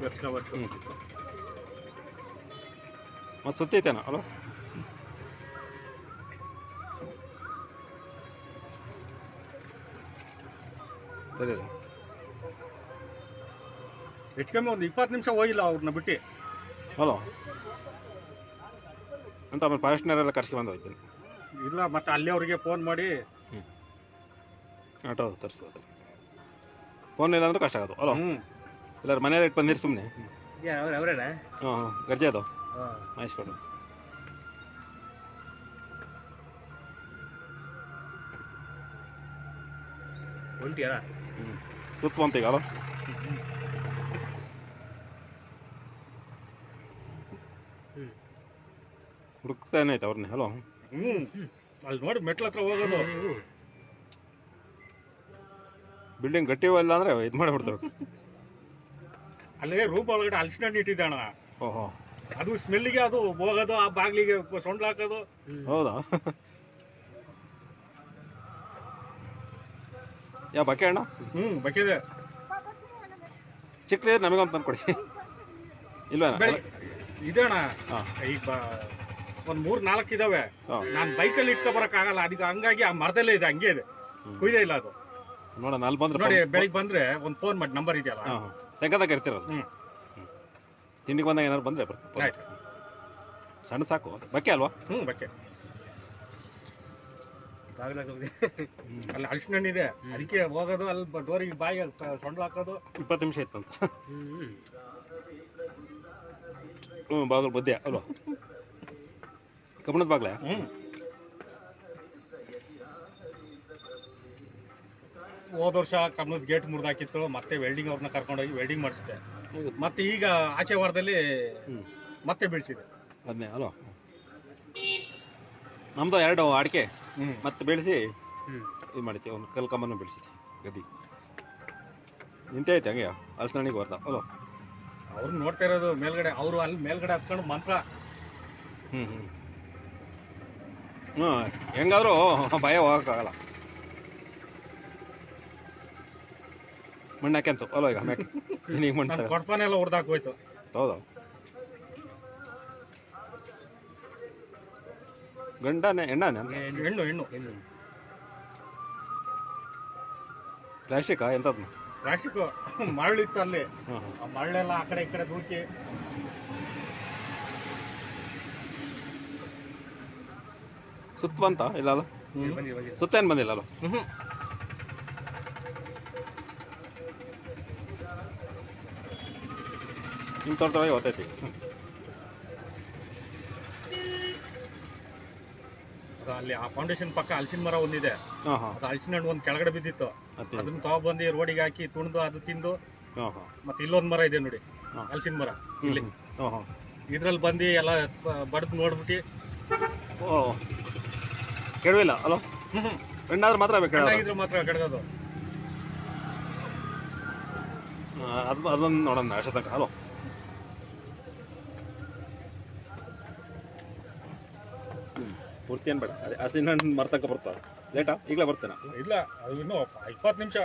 ಬೆರ್ಸ್ಕೊಬೇಕು. ಮತ್ತು ಸುತ್ತೈತೇನೋ ಅಲ್ಲ? ಸರಿ ಅಲ್ಲ ಹೆಚ್ಚು ಕಮ್ಮಿ ಒಂದು 20 ನಿಮಿಷ ಹೋಗಿಲ್ಲ ಅವ್ರನ್ನ ಬಿಟ್ಟು. ಹಲೋ ಅಂತ ಆಮೇಲೆ ಫಾರೆಸ್ಟ್ನವರೆಲ್ಲ ಕರ್ಸ್ಕೊಂಡು ಬಂದು ಹೋಗ್ತೀನಿ. ಇಲ್ಲ ಮತ್ತೆ ಅಲ್ಲಿ ಅವ್ರಿಗೆ ಫೋನ್ ಮಾಡಿ ಆಟೋ ತರಿಸೋದು. ಫೋನ್ ಇಲ್ಲ ಅಂದ್ರೆ ಕಷ್ಟ ಆಗೋದು ಅಲ್ಲ? ಎಲ್ಲರೂ ಮನೆಯವ್ರು ಇಟ್ಟು ಬಂದಿರಿ ಸುಮ್ಮನೆ. ಅವರೇನಾ? ಹಾಂ ಗರ್ಜೆ ಅದು ಮಾಯಿಸ್ಕೊಂಡು ಹೊಂಟಿಯಾರ ಸುತ್ತುವಂತ ಈಗ ಅಲ್ಲ? ಹುಡುಕ್ತಾ ಏನೈತೆ ಅವ್ರನ್ನೇ ಹಲೋ? ಅಲ್ಲಿ ನೋಡಿ ಮೆಟ್ಲ ಹತ್ರ ಹೋಗೋದು. ಬಿಲ್ಡಿಂಗ್ ಗಟ್ಟಿವ ಇಲ್ಲ ಅಂದರೆ ಇದು ಮಾಡಿಬಿಡ್ತಾರೆ. ಅಲ್ಲೇ ರೂಮ್ ಒಳಗಡೆ ಹಲಸಿನ ಹಣ್ಣು ಇಟ್ಟಿದ್ದೆ ಅಣ್ಣ. ಓಹೋ ಅದು ಸ್ಮೆಲ್ಲಿಗೆ ಅದು ಹೋಗೋದು, ಆ ಬಾಗಿಲಿಗೆ ಸೊಂಡ್ಲು ಹಾಕೋದು. ಹೌದಾ? ಯಾವ ಬಕೆ ಅಣ್ಣ? ಬಕ್ಕಿದೆ. ಚಿಕ್ಕದೇ ನಮಗೊಂದು ತಂದು ಕೊಡಿ. ಇಲ್ವೇನ? ಇದೆ ಅಣ್ಣ. ಈಗ ಒಂದು 3-4 ಇದಾವೆ. ನಾನು ಬೈಕಲ್ಲಿ ಇಟ್ಕೊ ಬರೋಕ್ಕಾಗಲ್ಲ, ಅದಕ್ಕೆ ಹಂಗಾಗಿ ಆ ಮರದಲ್ಲೇ ಇದೆ, ಹಂಗೆ ಇದೆ, ಕುಯ್ದೇ ಇಲ್ಲ ಅದು. ನೋಡೋಣ ಅಲ್ಲಿ ಬಂದ್ರೆ ನೋಡಿ, ಬೆಳಿಗ್ಗೆ ಬಂದ್ರೆ ಒಂದು ಫೋನ್ ಮಾಡಿ, ನಂಬರ್ ಇದೆಯಲ್ಲ. ಸೆಂಕದಾಗ ಇರ್ತಿರಲ್ಲ. ತಿಂಡಿಗೆ ಬಂದಾಗ ಏನಾದ್ರು ಬಂದರೆ ಬರ್ತೀನಿ. ಸಣ್ಣ ಸಾಕು. ಬಕ್ಕೆ ಅಲ್ವಾ? ಬಕ್ಕೆ. ಅಲ್ಲಿ ಹಲಸಿನ ಹಣ್ಣು ಇದೆ, ಅದಕ್ಕೆ ಹೋಗೋದು, ಅಲ್ಲಿ ಡೋರಿಗೆ ಬಾಯಿ ಸೊಂಡ್ಲು ಹಾಕೋದು. 20 ನಿಮಿಷ ಇತ್ತಂತ. ಬಾಗಿಲು ಬದ್ದೆ ಅಲ್ವಾ? ಕಬ್ಬಣದ ಬಾಗ್ಲ? ಹೋದ ವರ್ಷ ಕಬ್ಬಣದ ಗೇಟ್ ಮುರಿದಾಕಿತ್ತು, ಮತ್ತೆ ವೆಲ್ಡಿಂಗ್ ಅವ್ರನ್ನ ಕರ್ಕೊಂಡೋಗಿ ವೆಲ್ಡಿಂಗ್ ಮಾಡಿಸಿದೆ. ಮತ್ತೆ ಈಗ ಆಚೆ ವಾರದಲ್ಲಿ ಮತ್ತೆ ಬೀಳ್ಸಿದೆ. ಅದನ್ನೇ ಅಲ್ವಾ? ನಮ್ದು 2 ಅಡಿಕೆ ಮತ್ತೆ ಬೆಳೆಸಿ ಇದು ಮಾಡ್ತೀವಿ. ಒಂದು ಕಲ್ಕಂಬನ್ನು ಬೆಳೆಸಿದ್ವಿ ಗದ್ದಿ. ನಿಂತೆ ಐತೆ ಹಂಗೆ ಹಲಸಿನಹಣ್ಣಿಗೆ ಬರ್ತಾ ಅಲ್ವಾ? ಅವ್ರು ನೋಡ್ತಾ ಇರೋದು ಮೇಲ್ಗಡೆ, ಅವರು ಅಲ್ಲಿ ಮೇಲ್ಗಡೆ ಹತ್ಕೊಂಡು ಮಂತ್ರ. ಹೆಂಗಾದ್ರೂ ಭಯ ಹೋಗೋಕ್ಕಾಗಲ್ಲ. ಮಣ್ಣು ಹಾಕ್ಯಂತು ಅಲ್ವ ಈಗ ಮ್ಯಾಕೆ? ಈಗ ಮಣ್ಣು ಕೊಡ್ಪಾನೆಲ್ಲ ಹೊಡೆದಾಕೋಯ್ತು. ಹೌದಾ? ಗಂಡನೇ ಹೆಣ್ಣಾನೆ? ಹೆಣ್ಣು ಹೆಣ್ಣು. ಪ್ಲಾಸ್ಟಿಕಾ ಎಂಥದ್ದು? ಪ್ಲಾಸ್ಟಿಕ್ ಮರಳಿತ್ತು ಅಲ್ಲಿ. ಆ ಮರಳೆಲ್ಲ ಆ ಕಡೆ ಈ ಕಡೆ ದೂಕಿ. ಸುತ್ತ ಬಂತ ಇಲ್ಲ ಅಲ್ಲ? ಸುತ್ತ ಏನು ಬಂದಿಲ್ಲ ಅಲ್ಲ? ನಿಮ್ಮ ತೋಟದೊಳಗೆ ಗೊತ್ತೈತಿ. ಅಲ್ಲಿ ಆ ಫೌಂಡೇಶನ್ ಪಕ್ಕ ಹಲಸಿನ ಮರ ಒಂದಿದೆ. ಅದು ಹಲಸಿನ ಹಣ್ಣು ಒಂದು ಕೆಳಗಡೆ ಬಿದ್ದಿತ್ತು, ಅದನ್ನ ತಗೊಬಂದು ರೋಡಿಗೆ ಹಾಕಿ ತುಣಿದು ಅದು ತಿಂದು. ಮತ್ತೆ ಇಲ್ಲೊಂದು ಮರ ಇದೆ ನೋಡಿ, ಹಲಸಿನ ಮರ. ಇಲ್ಲಿ ಇದ್ರಲ್ಲಿ ಬಂದು ಎಲ್ಲ ಬಡ್ದು ನೋಡ್ಬಿಟ್ಟು. ಕೆಡವಿಲ್ಲ ಅಲ್ಲ? ಹೆಣ್ಣಾದ್ರೆ ಮಾತ್ರ ಹೆಣ್ಣಾಗಿದ್ರೆ ಮಾತ್ರ ಕೆಡಗೋದು. ಅದೊಂದು ನೋಡೋಣ ಅಷ್ಟೇ ತನಕ ಅಲೋ? ಪೂರ್ತಿ ಏನು ಬೇಡ, ಅದೇ ಹಸಿನ ಹಣ್ಣು ಮರ್ತಕ್ಕ ಬರ್ತಾವೆ. ಲೇಟಾ? ಈಗಲೇ ಬರ್ತೇನೆ. ಇಲ್ಲ, ಅದು ಇನ್ನೂ 20 ನಿಮಿಷ.